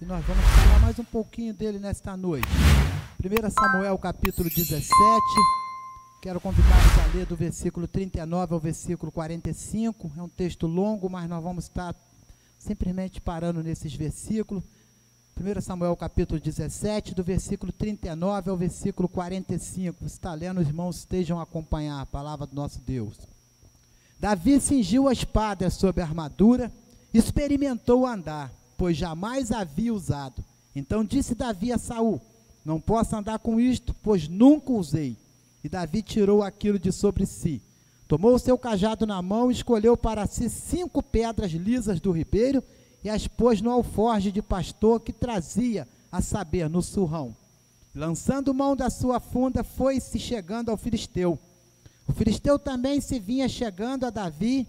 e nós vamos falar mais um pouquinho dele nesta noite. 1 Samuel capítulo 17, quero convidá-los a ler do versículo 39 ao versículo 45, é um texto longo, mas nós vamos estar simplesmente parando nesses versículos. 1 Samuel capítulo 17, do versículo 39 ao versículo 45, você está lendo, os irmãos estejam a acompanhar a palavra do nosso Deus. Davi cingiu a espada sob a armadura, experimentou andar, pois jamais havia usado. Então disse Davi a Saul: não posso andar com isto, pois nunca usei. E Davi tirou aquilo de sobre si, tomou o seu cajado na mão e escolheu para si 5 pedras lisas do ribeiro e as pôs no alforje de pastor que trazia, a saber, no surrão. Lançando mão da sua funda, foi-se chegando ao filisteu. O filisteu também se vinha chegando a Davi,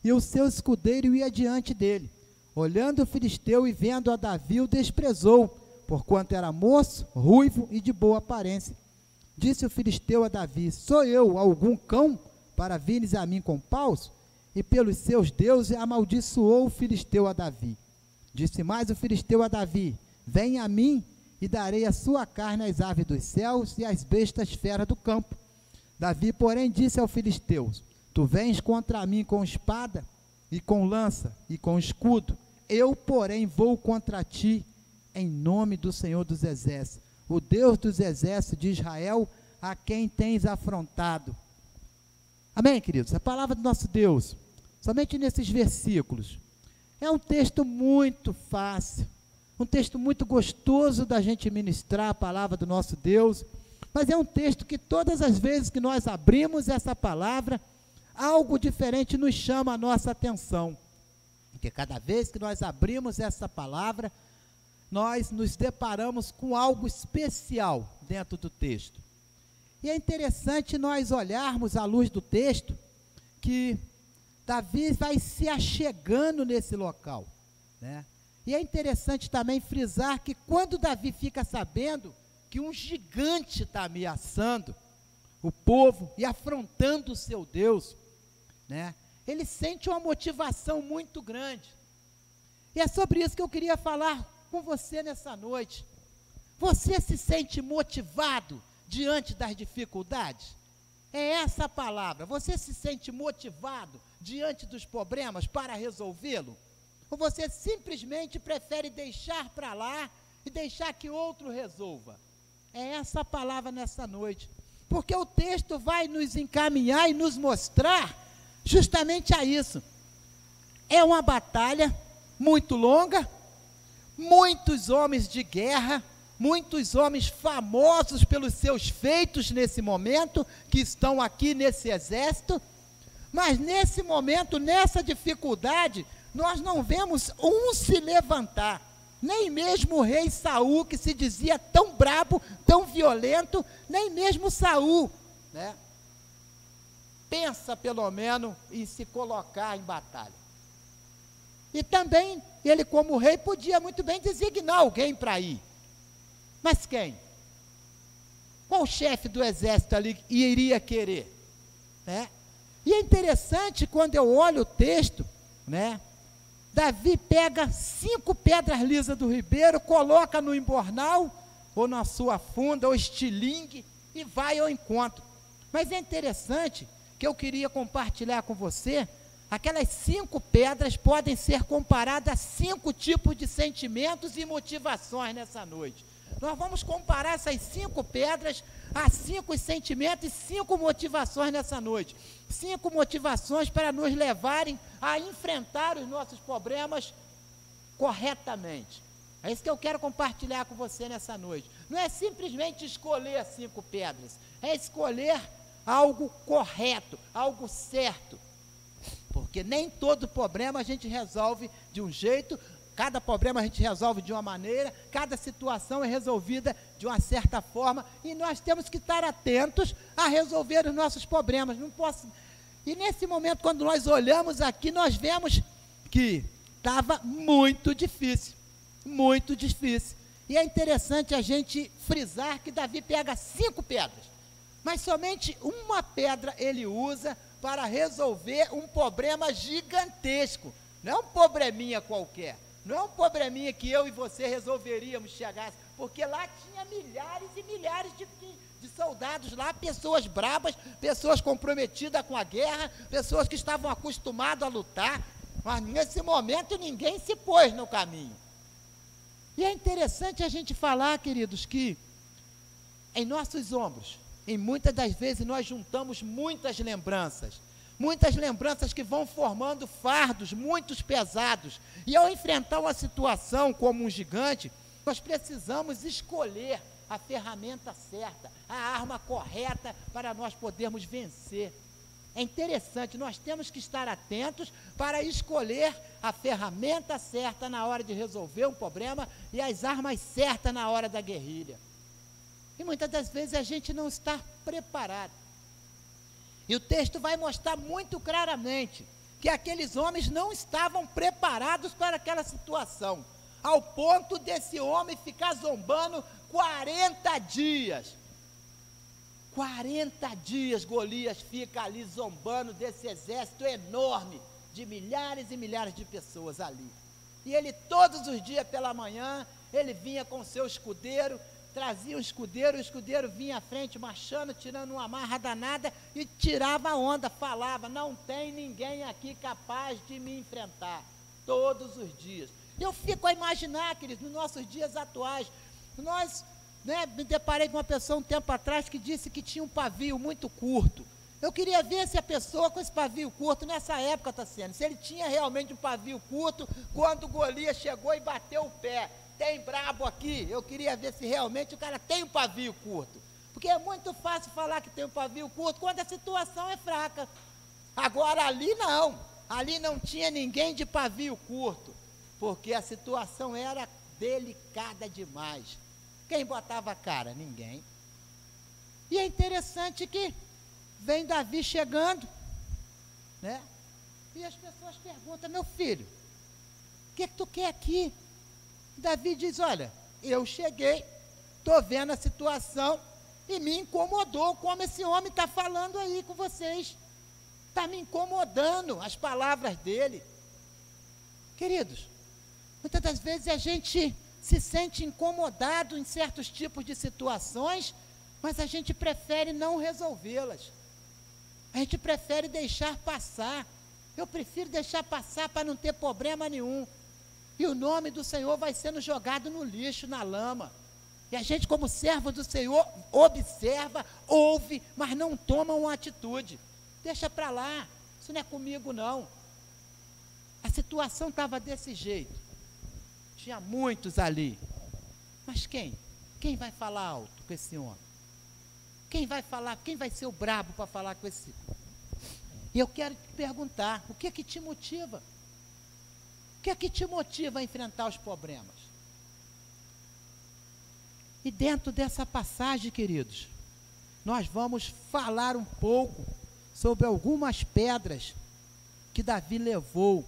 e o seu escudeiro ia diante dele. Olhando o filisteu e vendo a Davi, o desprezou, porquanto era moço, ruivo e de boa aparência. Disse o filisteu a Davi: sou eu algum cão, para vires a mim com paus? E pelos seus deuses amaldiçoou o filisteu a Davi. Disse mais o filisteu a Davi: vem a mim, e darei a sua carne às aves dos céus e às bestas feras do campo. Davi, porém, disse ao filisteu: tu vens contra mim com espada, e com lança, e com escudo. Eu, porém, vou contra ti, em nome do Senhor dos Exércitos, o Deus dos exércitos de Israel, a quem tens afrontado. Amém, queridos? A palavra do nosso Deus, somente nesses versículos, é um texto muito fácil, um texto muito gostoso da gente ministrar a palavra do nosso Deus, mas é um texto que todas as vezes que nós abrimos essa palavra, algo diferente nos chama a nossa atenção, porque cada vez que nós abrimos essa palavra, nós nos deparamos com algo especial dentro do texto. E é interessante nós olharmos à luz do texto, que Davi vai se achegando nesse local, né? E é interessante também frisar que quando Davi fica sabendo que um gigante está ameaçando o povo e afrontando o seu Deus, né? Ele sente uma motivação muito grande. E é sobre isso que eu queria falar com você nessa noite. Você se sente motivado diante das dificuldades? É essa a palavra. Você se sente motivado diante dos problemas para resolvê-lo? Ou você simplesmente prefere deixar para lá e deixar que outro resolva? É essa a palavra nessa noite, porque o texto vai nos encaminhar e nos mostrar justamente a isso. É uma batalha muito longa, muitos homens de guerra, muitos homens famosos pelos seus feitos nesse momento, que estão aqui nesse exército, mas nesse momento, nessa dificuldade, nós não vemos um se levantar. Nem mesmo o rei Saul, que se dizia tão brabo, tão violento, nem mesmo Saul, né, pensa pelo menos em se colocar em batalha. E também, ele como rei, podia muito bem designar alguém para ir. Mas quem? Qual chefe do exército ali iria querer? Né? E é interessante, quando eu olho o texto, né, Davi pega 5 pedras lisas do ribeiro, coloca no embornal, ou na sua funda, ou estilingue, e vai ao encontro. Mas é interessante, que eu queria compartilhar com você, aquelas 5 pedras podem ser comparadas a 5 tipos de sentimentos e motivações nessa noite. Nós vamos comparar essas 5 pedras a 5 sentimentos e 5 motivações nessa noite. 5 motivações para nos levarem a enfrentar os nossos problemas corretamente. É isso que eu quero compartilhar com você nessa noite. Não é simplesmente escolher as 5 pedras, é escolher algo correto, algo certo. Porque nem todo problema a gente resolve de um jeito, cada problema a gente resolve de uma maneira, cada situação é resolvida de uma certa forma, e nós temos que estar atentos a resolver os nossos problemas. Não posso... E nesse momento, quando nós olhamos aqui, nós vemos que estava muito difícil, muito difícil. E é interessante a gente frisar que Davi pega 5 pedras, mas somente uma pedra ele usa para resolver um problema gigantesco. Não é um probleminha qualquer, Não é um probleminha que eu e você resolveríamos chegar, porque lá tinha milhares e milhares de soldados lá, pessoas brabas, pessoas comprometidas com a guerra, pessoas que estavam acostumadas a lutar, mas nesse momento ninguém se pôs no caminho. E é interessante a gente falar, queridos, que em nossos ombros, em muitas das vezes nós juntamos muitas lembranças que vão formando fardos muito pesados, e ao enfrentar uma situação como um gigante, nós precisamos escolher a ferramenta certa, a arma correta para nós podermos vencer. É interessante, nós temos que estar atentos para escolher a ferramenta certa na hora de resolver um problema e as armas certas na hora da guerrilha. E muitas das vezes a gente não está preparado. E o texto vai mostrar muito claramente que aqueles homens não estavam preparados para aquela situação, ao ponto desse homem ficar zombando 40 dias. 40 dias Golias fica ali zombando desse exército enorme, de milhares e milhares de pessoas ali. E ele todos os dias pela manhã, ele vinha com seu escudeiro, trazia o escudeiro vinha à frente, marchando, tirando uma marra danada e tirava a onda, falava, não tem ninguém aqui capaz de me enfrentar, todos os dias. Eu fico a imaginar, queridos, nos nossos dias atuais, me deparei com uma pessoa um tempo atrás que disse que tinha um pavio muito curto. Eu queria ver se a pessoa com esse pavio curto, nessa época, Tassiano, se ele tinha realmente um pavio curto, quando Golias chegou e bateu o pé. Tem brabo aqui, eu queria ver se realmente o cara tem um pavio curto, porque é muito fácil falar que tem um pavio curto quando a situação é fraca. Agora ali não tinha ninguém de pavio curto, porque a situação era delicada demais. Quem botava a cara? Ninguém. E é interessante que vem Davi chegando, né? E as pessoas perguntam, meu filho, o que tu quer aqui? Davi diz, olha, eu cheguei, estou vendo a situação e me incomodou como esse homem está falando aí com vocês. Está me incomodando as palavras dele. Queridos, muitas das vezes a gente se sente incomodado em certos tipos de situações, mas a gente prefere não resolvê-las. A gente prefere deixar passar. Eu prefiro deixar passar para não ter problema nenhum. E o nome do Senhor vai sendo jogado no lixo, na lama. E a gente, como servo do Senhor, observa, ouve, mas não toma uma atitude. Deixa para lá, isso não é comigo não. A situação estava desse jeito. Tinha muitos ali. Mas quem? Quem vai falar alto com esse homem? Quem vai falar? Quem vai ser o brabo para falar com esse? E eu quero te perguntar, o que é que te motiva? O que é que te motiva a enfrentar os problemas? E dentro dessa passagem, queridos, nós vamos falar um pouco sobre algumas pedras que Davi levou,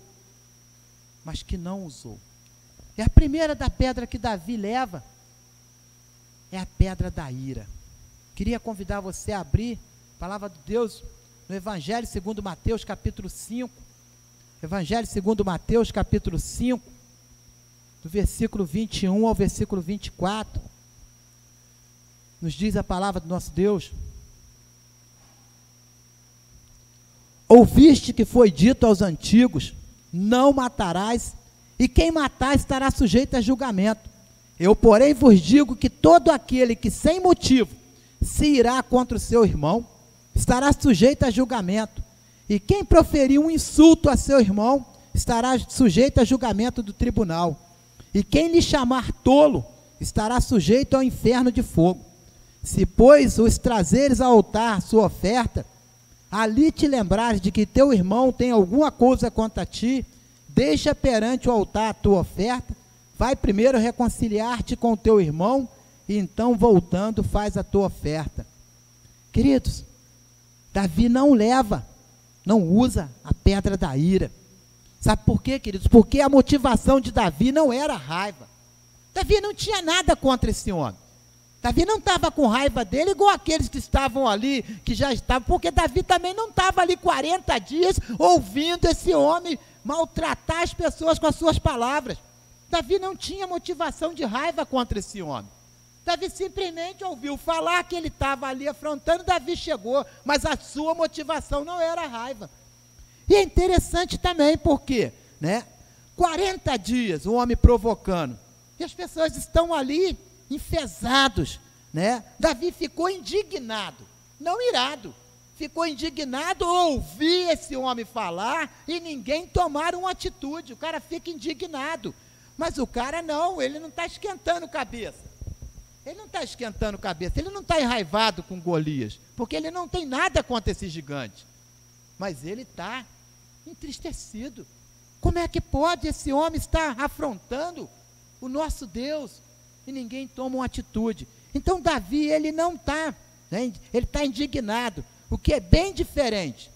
mas que não usou. E a primeira da pedra que Davi leva é a pedra da ira. Queria convidar você a abrir a palavra de Deus no Evangelho segundo Mateus, capítulo 5. Evangelho segundo Mateus, capítulo 5, do versículo 21 ao versículo 24. Nos diz a palavra do nosso Deus. Ouviste que foi dito aos antigos, não matarás, e quem matar estará sujeito a julgamento. Eu, porém, vos digo que todo aquele que sem motivo se irá contra o seu irmão, estará sujeito a julgamento. E quem proferir um insulto a seu irmão, estará sujeito a julgamento do tribunal. E quem lhe chamar tolo, estará sujeito ao inferno de fogo. Se, pois, os trazeres ao altar sua oferta, ali te lembrares de que teu irmão tem alguma coisa contra ti, deixa perante o altar a tua oferta, vai primeiro reconciliar-te com o teu irmão, e então, voltando, faz a tua oferta. Queridos, Davi não usa a pedra da ira. Sabe por quê, queridos? Porque a motivação de Davi não era raiva. Davi não tinha nada contra esse homem. Davi não estava com raiva dele igual aqueles que estavam ali, que já estavam, porque Davi também não estava ali 40 dias ouvindo esse homem maltratar as pessoas com as suas palavras. Davi não tinha motivação de raiva contra esse homem. Davi simplesmente ouviu falar que ele estava ali afrontando, Davi chegou, mas a sua motivação não era raiva. E é interessante também porque, 40 dias o homem provocando, e as pessoas estão ali enfesados, Davi ficou indignado, não irado, ficou indignado ouvir esse homem falar e ninguém tomar uma atitude. O cara fica indignado, mas o cara não, ele não está esquentando cabeça. Ele não está esquentando cabeça, ele não está enraivado com Golias, porque ele não tem nada contra esse gigante, mas ele está entristecido. Como é que pode esse homem estar afrontando o nosso Deus e ninguém toma uma atitude? Então Davi, ele não está, ele está indignado, o que é bem diferente.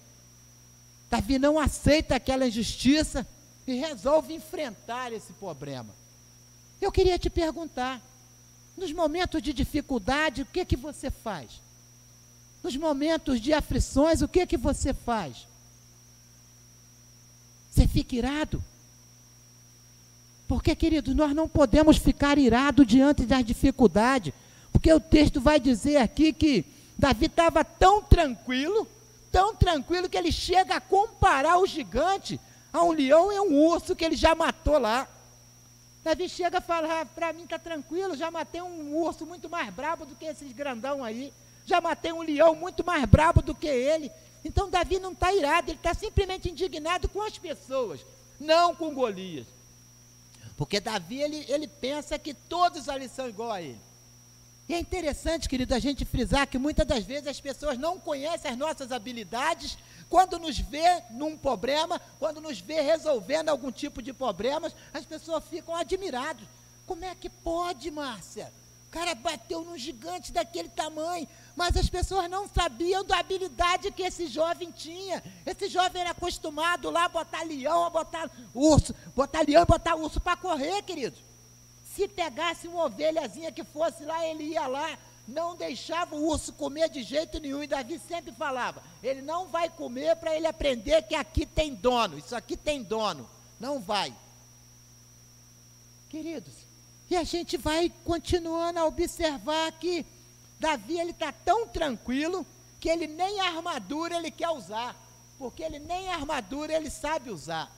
Davi não aceita aquela injustiça e resolve enfrentar esse problema. Eu queria te perguntar, nos momentos de dificuldade, o que você faz? Nos momentos de aflições, o que você faz? Você fica irado? Porque, queridos, nós não podemos ficar irados diante das dificuldades, porque o texto vai dizer aqui que Davi estava tão tranquilo que ele chega a comparar o gigante a um leão e um urso que ele já matou lá. Davi chega a falar, para mim está tranquilo, já matei um urso muito mais brabo do que esses grandão aí, já matei um leão muito mais brabo do que ele. Então Davi não está irado, ele está simplesmente indignado com as pessoas, não com Golias. Porque Davi, ele pensa que todos ali são igual a ele. E é interessante, querido, a gente frisar que muitas das vezes as pessoas não conhecem as nossas habilidades. Quando nos vê num problema, quando nos vê resolvendo algum tipo de problemas, as pessoas ficam admiradas. Como é que pode, Márcia? O cara bateu num gigante daquele tamanho, mas as pessoas não sabiam da habilidade que esse jovem tinha. Esse jovem era acostumado lá a botar leão, a botar urso, botar leão e botar urso para correr, querido. Se pegasse uma ovelhazinha que fosse lá, ele ia lá, não deixava o urso comer de jeito nenhum. E Davi sempre falava, ele não vai comer para ele aprender que aqui tem dono, isso aqui tem dono, não vai. Queridos, e a gente vai continuando a observar que Davi, ele está tão tranquilo, que ele nem a armadura ele quer usar, porque ele nem a armadura ele sabe usar.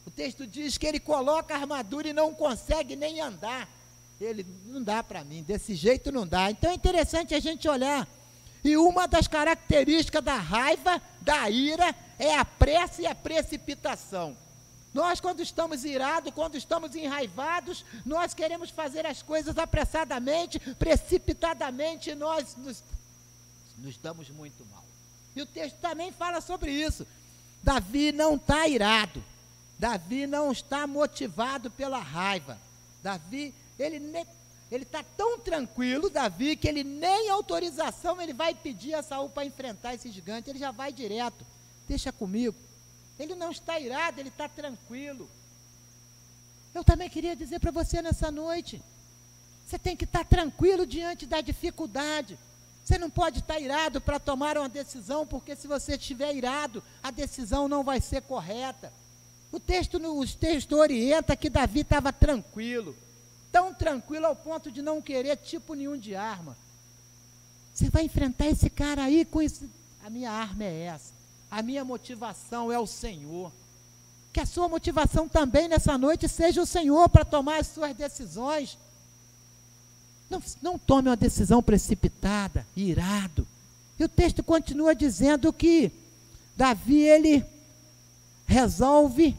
O texto diz que ele coloca a armadura e não consegue nem andar. Ele, não dá para mim, desse jeito não dá. Então é interessante a gente olhar. E uma das características da raiva, da ira, é a pressa e a precipitação. Nós, quando estamos irados, quando estamos enraivados, nós queremos fazer as coisas apressadamente, precipitadamente, e nós nos damos muito mal. E o texto também fala sobre isso. Davi não está irado. Davi não está motivado pela raiva. Davi, ele está tão tranquilo, Davi, que ele nem autorização ele vai pedir a Saul para enfrentar esse gigante. Ele já vai direto, deixa comigo. Ele não está irado, ele está tranquilo. Eu também queria dizer para você nessa noite, você tem que estar tranquilo diante da dificuldade. Você não pode estar irado para tomar uma decisão, porque se você estiver irado, a decisão não vai ser correta. O texto orienta que Davi estava tranquilo, tão tranquilo ao ponto de não querer tipo nenhum de arma. Você vai enfrentar esse cara aí com isso. A minha arma é essa, a minha motivação é o Senhor. Que a sua motivação também nessa noite seja o Senhor para tomar as suas decisões. Não tome uma decisão precipitada, irado. E o texto continua dizendo que Davi, ele resolve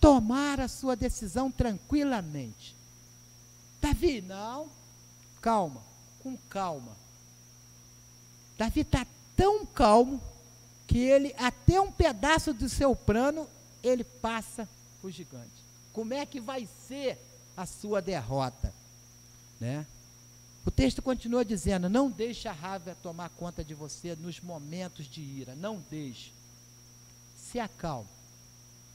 tomar a sua decisão tranquilamente. Davi, não, calma, com calma. Davi está tão calmo que ele, até um pedaço do seu plano, ele passa o gigante. Como é que vai ser a sua derrota? O texto continua dizendo, não deixe a raiva tomar conta de você nos momentos de ira, não deixe. Se acalme.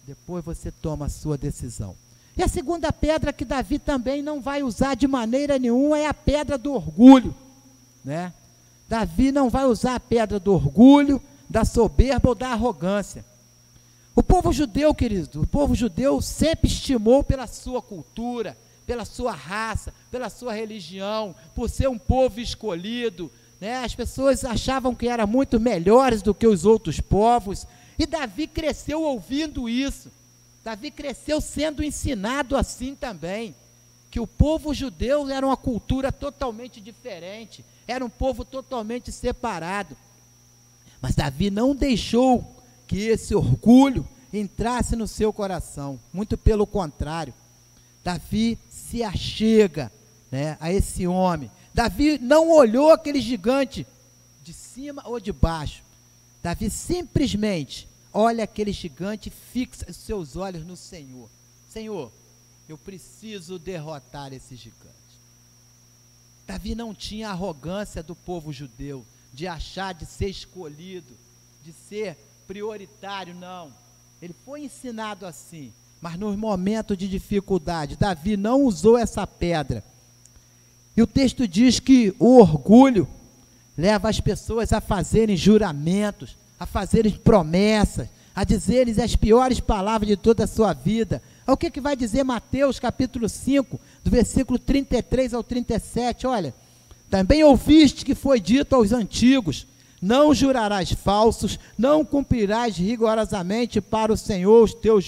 Depois você toma a sua decisão. E a segunda pedra que Davi também não vai usar de maneira nenhuma é a pedra do orgulho. Davi não vai usar a pedra do orgulho, da soberba ou da arrogância. O povo judeu, querido, o povo judeu sempre estimou pela sua cultura, pela sua raça, pela sua religião, por ser um povo escolhido, né? As pessoas achavam que eram muito melhores do que os outros povos, e Davi cresceu ouvindo isso. Davi cresceu sendo ensinado assim também, que o povo judeu era uma cultura totalmente diferente, era um povo totalmente separado. Mas Davi não deixou que esse orgulho entrasse no seu coração, muito pelo contrário. Davi se achega, né, a esse homem. Davi não olhou aquele gigante de cima ou de baixo. Davi simplesmente olha aquele gigante e fixa os seus olhos no Senhor. Senhor, eu preciso derrotar esse gigante. Davi não tinha a arrogância do povo judeu, de achar de ser escolhido, de ser prioritário, não. Ele foi ensinado assim, mas no momento de dificuldade, Davi não usou essa pedra. E o texto diz que o orgulho leva as pessoas a fazerem juramentos, a fazerem promessas, a dizerem as piores palavras de toda a sua vida. O que vai dizer Mateus capítulo 5, do versículo 33 ao 37, olha: também ouviste que foi dito aos antigos, não jurarás falsos, não cumprirás rigorosamente para o Senhor os teus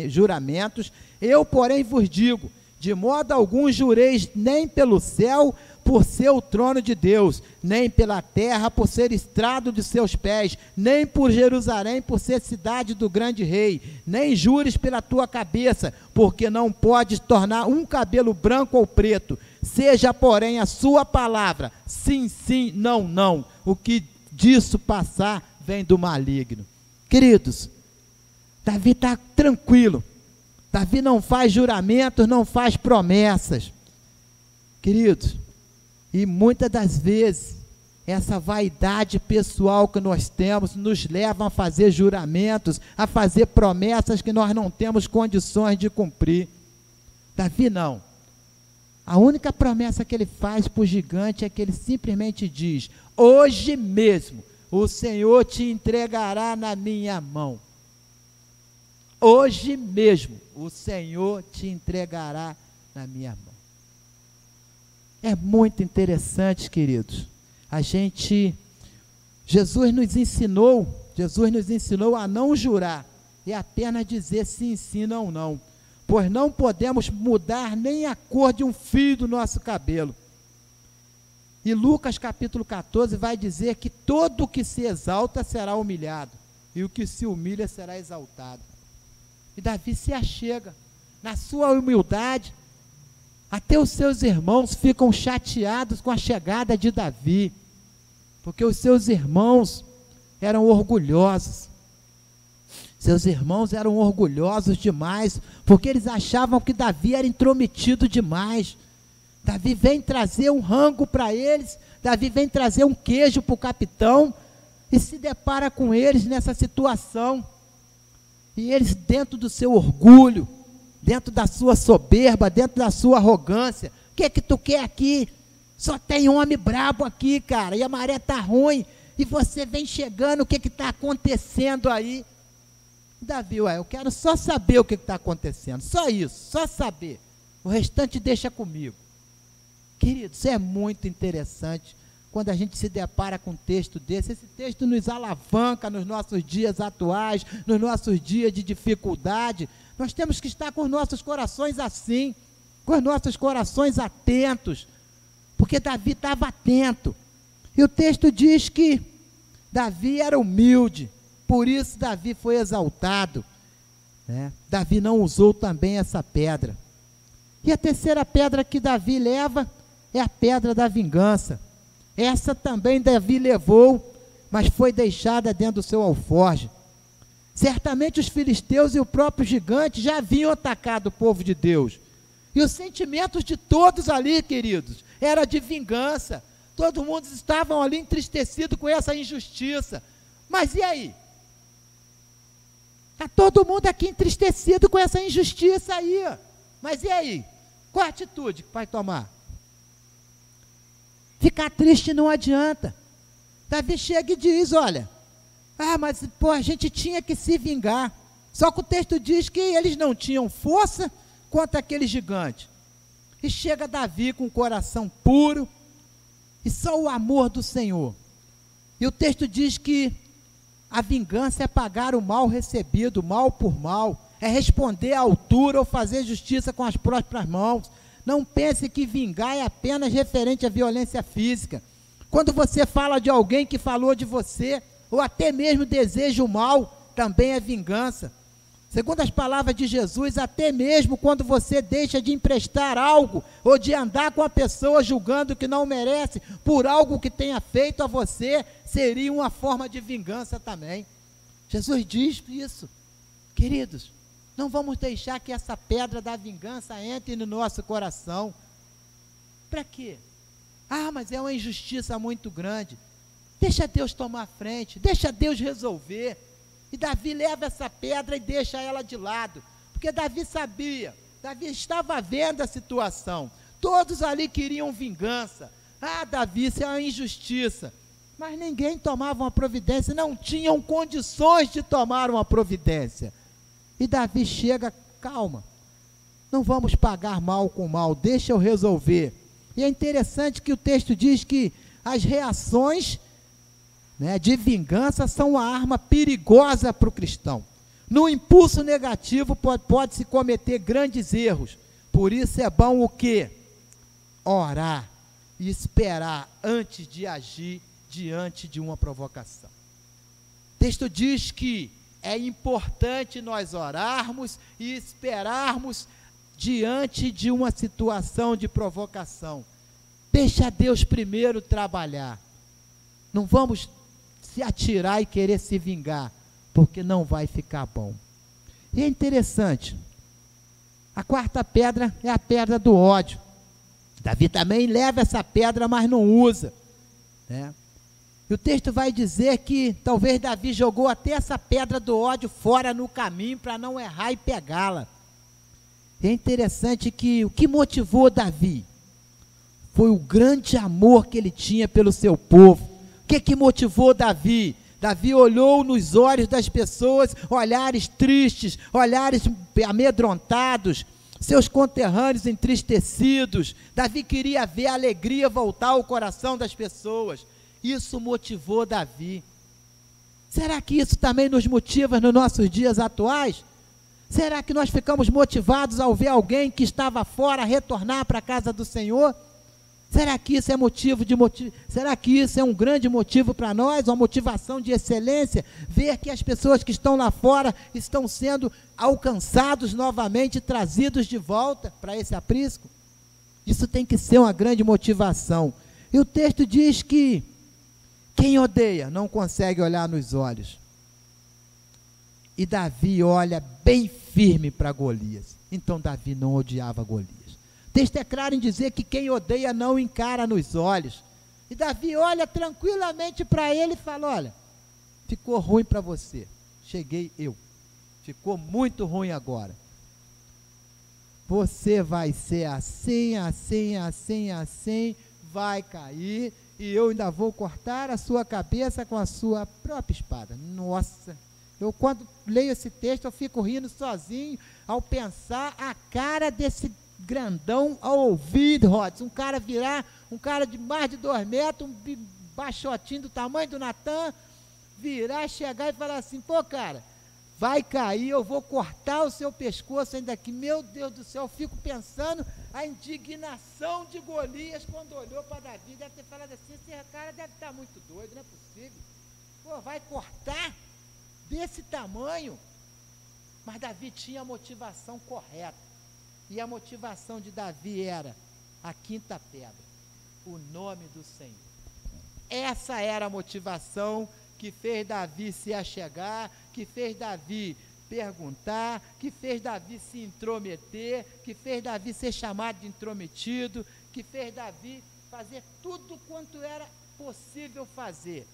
juramentos, eu porém vos digo, de modo algum jureis nem pelo céu, por ser o trono de Deus, nem pela terra, por ser estrado de seus pés, nem por Jerusalém, por ser cidade do grande rei, nem jures pela tua cabeça, porque não podes tornar um cabelo branco ou preto, seja porém a sua palavra, sim, sim, não, não, o que disso passar vem do maligno. Queridos, Davi está tranquilo, Davi não faz juramentos, não faz promessas, queridos. E muitas das vezes, essa vaidade pessoal que nós temos, nos leva a fazer juramentos, a fazer promessas que nós não temos condições de cumprir. Davi não. A única promessa que ele faz para o gigante é que ele simplesmente diz: hoje mesmo o Senhor te entregará na minha mão. Hoje mesmo o Senhor te entregará na minha mão. É muito interessante, queridos, Jesus nos ensinou a não jurar, e apenas dizer sim, sim, não, não, pois não podemos mudar nem a cor de um fio do nosso cabelo. E Lucas capítulo 14 vai dizer que todo o que se exalta será humilhado, e o que se humilha será exaltado. E Davi se achega, na sua humildade. Até os seus irmãos ficam chateados com a chegada de Davi, porque os seus irmãos eram orgulhosos. Seus irmãos eram orgulhosos demais, porque eles achavam que Davi era intrometido demais. Davi vem trazer um rango para eles, Davi vem trazer um queijo para o capitão, e se depara com eles nessa situação. E eles, dentro do seu orgulho, dentro da sua soberba, dentro da sua arrogância: o que é que tu quer aqui? Só tem homem brabo aqui, cara, e a maré está ruim, e você vem chegando, o que está acontecendo aí? Davi, eu quero só saber o que está acontecendo, só isso, só saber, o restante deixa comigo. Queridos, é muito interessante quando a gente se depara com um texto desse. Esse texto nos alavanca nos nossos dias atuais, nos nossos dias de dificuldade. Nós temos que estar com os nossos corações assim, com os nossos corações atentos, porque Davi estava atento. E o texto diz que Davi era humilde, por isso Davi foi exaltado, né? Davi não usou também essa pedra. E a terceira pedra que Davi leva é a pedra da vingança. Essa também Davi levou, mas foi deixada dentro do seu alforje. Certamente os filisteus e o próprio gigante já haviam atacado o povo de Deus. E os sentimentos de todos ali, queridos, era de vingança. Todo mundo estavam ali entristecido com essa injustiça. Mas e aí? Está todo mundo aqui entristecido com essa injustiça aí. Mas e aí? Qual a atitude que vai tomar? Ficar triste não adianta. Davi chega e diz: olha, mas a gente tinha que se vingar. Só que o texto diz que eles não tinham força contra aquele gigante. E chega Davi com o coração puro e só o amor do Senhor. E o texto diz que a vingança é pagar o mal recebido, mal por mal, é responder à altura ou fazer justiça com as próprias mãos. Não pense que vingar é apenas referente à violência física. Quando você fala de alguém que falou de você, ou até mesmo deseja o mal, também é vingança. Segundo as palavras de Jesus, até mesmo quando você deixa de emprestar algo, ou de andar com a pessoa julgando que não merece, por algo que tenha feito a você, seria uma forma de vingança também. Jesus diz isso. Queridos, não vamos deixar que essa pedra da vingança entre no nosso coração. Para quê? Ah, mas é uma injustiça muito grande. Deixa Deus tomar frente, deixa Deus resolver. E Davi leva essa pedra e deixa ela de lado, porque Davi sabia, Davi estava vendo a situação, todos ali queriam vingança. Ah, Davi, isso é uma injustiça, mas ninguém tomava uma providência, não tinham condições de tomar uma providência. E Davi chega, calma, não vamos pagar mal com mal, deixa eu resolver. E é interessante que o texto diz que as reações de vingança são uma arma perigosa para o cristão. No impulso negativo pode-se cometer grandes erros. Por isso é bom o quê? Orar e esperar antes de agir diante de uma provocação. O texto diz que é importante nós orarmos e esperarmos diante de uma situação de provocação. Deixa Deus primeiro trabalhar. Não vamos se atirar e querer se vingar, porque não vai ficar bom. E é interessante, a quarta pedra é a pedra do ódio. Davi também leva essa pedra, mas não usa, né? E o texto vai dizer que talvez Davi jogou até essa pedra do ódio fora no caminho para não errar e pegá-la. E é interessante que o que motivou Davi foi o grande amor que ele tinha pelo seu povo. O que motivou Davi? Davi olhou nos olhos das pessoas, olhares tristes, olhares amedrontados, seus conterrâneos entristecidos. Davi queria ver a alegria voltar ao coração das pessoas. Isso motivou Davi. Será que isso também nos motiva nos nossos dias atuais? Será que nós ficamos motivados ao ver alguém que estava fora retornar para a casa do Senhor? Será que isso é será que isso é um grande motivo para nós, uma motivação de excelência, ver que as pessoas que estão lá fora estão sendo alcançados novamente, trazidos de volta para esse aprisco? Isso tem que ser uma grande motivação. E o texto diz que quem odeia não consegue olhar nos olhos. E Davi olha bem firme para Golias. Então Davi não odiava Golias. O texto é claro em dizer que quem odeia não encara nos olhos. E Davi olha tranquilamente para ele e fala: olha, ficou ruim para você, cheguei eu, ficou muito ruim agora. Você vai ser assim, assim, assim, assim, vai cair, e eu ainda vou cortar a sua cabeça com a sua própria espada. Nossa, eu quando leio esse texto eu fico rindo sozinho ao pensar a cara desse grandão ao ouvir, Rods, um cara de mais de 2 metros, um baixotinho do tamanho do Natan, virar, chegar e falar assim: pô, cara, vai cair, eu vou cortar o seu pescoço ainda aqui. Meu Deus do céu, eu fico pensando a indignação de Golias quando olhou para Davi, deve ter falado assim: esse cara deve estar muito doido, não é possível, pô, vai cortar desse tamanho. Mas Davi tinha a motivação correta. E a motivação de Davi era a quinta pedra, o nome do Senhor. Essa era a motivação que fez Davi se achegar, que fez Davi perguntar, que fez Davi se intrometer, que fez Davi ser chamado de intrometido, que fez Davi fazer tudo quanto era possível fazer.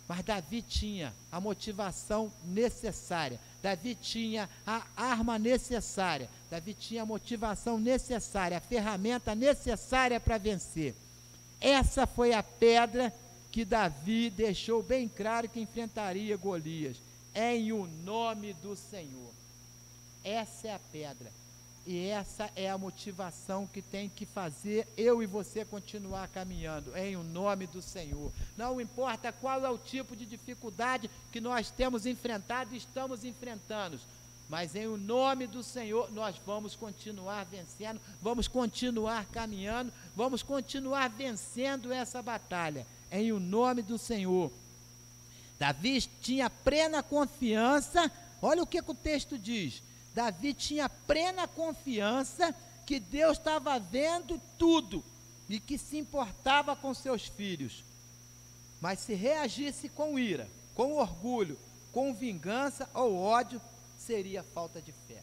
Mas Davi tinha a motivação necessária, Davi tinha a arma necessária, Davi tinha a motivação necessária, a ferramenta necessária para vencer. Essa foi a pedra que Davi deixou bem claro que enfrentaria Golias. em o nome do Senhor. Essa é a pedra. E essa é a motivação que tem que fazer eu e você continuar caminhando, em o nome do Senhor. Não importa qual é o tipo de dificuldade que nós temos enfrentado e estamos enfrentando, mas em o nome do Senhor nós vamos continuar vencendo, vamos continuar caminhando, vamos continuar vencendo essa batalha, em o nome do Senhor. Davi tinha plena confiança, olha o que o texto diz. Davi tinha plena confiança que Deus estava vendo tudo e que se importava com seus filhos. Mas se reagisse com ira, com orgulho, com vingança ou ódio, seria falta de fé.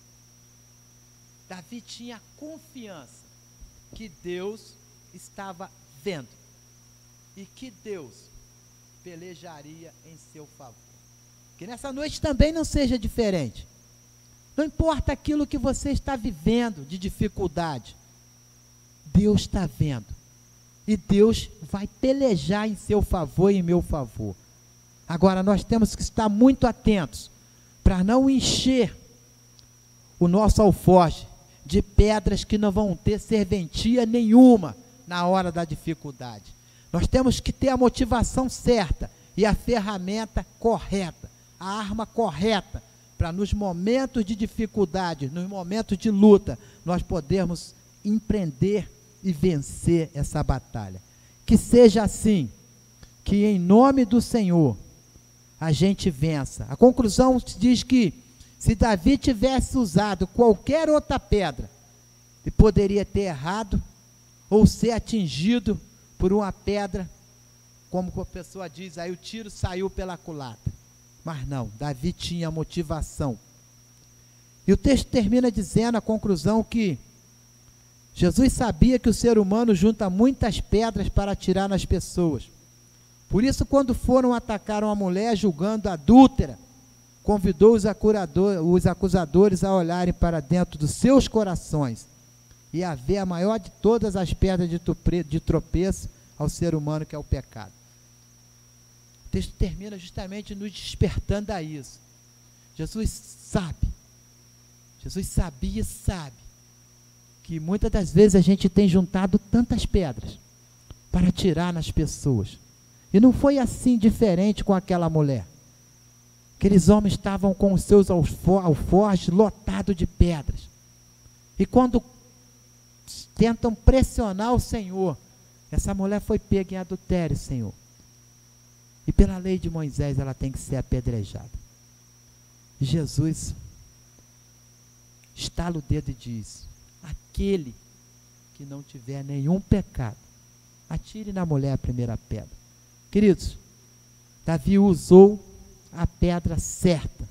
Davi tinha confiança que Deus estava vendo e que Deus pelejaria em seu favor. Que nessa noite também não seja diferente. Não importa aquilo que você está vivendo de dificuldade, Deus está vendo. E Deus vai pelejar em seu favor e em meu favor. Agora, nós temos que estar muito atentos para não encher o nosso alforje de pedras que não vão ter serventia nenhuma na hora da dificuldade. Nós temos que ter a motivação certa e a ferramenta correta, a arma correta, para nos momentos de dificuldade, nos momentos de luta, nós podermos empreender e vencer essa batalha. Que seja assim, que em nome do Senhor, a gente vença. A conclusão diz que, se Davi tivesse usado qualquer outra pedra, ele poderia ter errado, ou ser atingido por uma pedra, como a pessoa diz, aí o tiro saiu pela culatra. Mas não, Davi tinha motivação. E o texto termina dizendo, a conclusão, que Jesus sabia que o ser humano junta muitas pedras para atirar nas pessoas. Por isso, quando foram atacar uma mulher julgando adúltera, convidou os acusadores a olharem para dentro dos seus corações e a ver a maior de todas as pedras de tropeço ao ser humano, que é o pecado. O texto termina justamente nos despertando a isso. Jesus sabe, Jesus sabia e sabe que muitas das vezes a gente tem juntado tantas pedras para atirar nas pessoas. E não foi assim diferente com aquela mulher. Aqueles homens estavam com os seus alforjes lotados de pedras. E quando tentam pressionar o Senhor, essa mulher foi pega em adultério, Senhor. E pela lei de Moisés ela tem que ser apedrejada. E Jesus estala o dedo e diz: aquele que não tiver nenhum pecado, atire na mulher a primeira pedra. Queridos, Davi usou a pedra certa.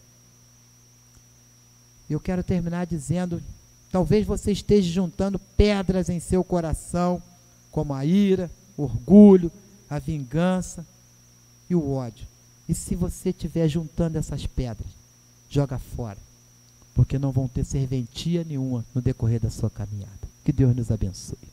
Eu quero terminar dizendo, talvez você esteja juntando pedras em seu coração, como a ira, o orgulho, a vingança e o ódio. E se você estiver juntando essas pedras, joga fora, porque não vão ter serventia nenhuma no decorrer da sua caminhada. Que Deus nos abençoe.